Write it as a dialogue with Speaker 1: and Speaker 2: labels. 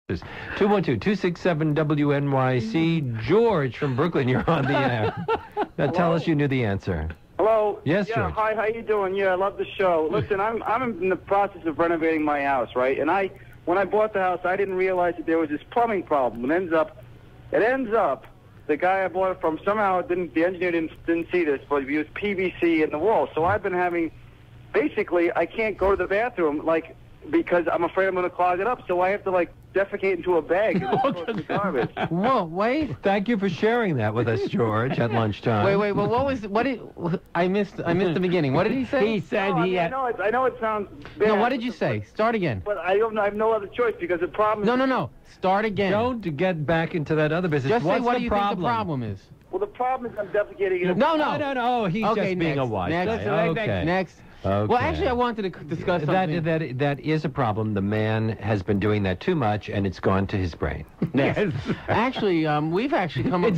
Speaker 1: 212-267-WNYC. George from Brooklyn, you're on the air. Now tell us you knew the answer.
Speaker 2: Hello?
Speaker 1: Yes,
Speaker 2: yeah,
Speaker 1: George.
Speaker 2: Hi, how you doing? Yeah, I love the show. Listen, I'm in the process of renovating my house, right? And when I bought the house, I didn't realize that there was this plumbing problem. It ends up, the guy I bought it from somehow the engineer didn't see this, but he used PVC in the wall. So I've been having, basically, I can't go to the bathroom, like, because I'm afraid I'm going to clog it up. So I have to, like, defecate into a bag and throw it in the garbage.
Speaker 3: Whoa, wait.
Speaker 1: Thank you for sharing that with us, George, at lunchtime.
Speaker 3: Wait. Well, I missed the beginning. What did he say?
Speaker 1: He said
Speaker 2: I know it sounds bad.
Speaker 3: No, what did you say? Start again.
Speaker 2: But I have no other choice because the problem is...
Speaker 3: No. Start again.
Speaker 1: Don't get back into that other business.
Speaker 3: Just
Speaker 1: What's
Speaker 3: say what
Speaker 1: the
Speaker 3: do you
Speaker 1: problem?
Speaker 3: think the problem is.
Speaker 2: Well, the problem is I'm defecating in a...
Speaker 3: No.
Speaker 1: He's
Speaker 3: okay,
Speaker 1: just being a wise guy.
Speaker 3: Okay. Next.
Speaker 1: Okay.
Speaker 3: Well, actually, I wanted to discuss something.
Speaker 1: That is a problem. The man has been doing that too much, and it's gone to his brain.
Speaker 3: Yes. Actually, we've actually come up...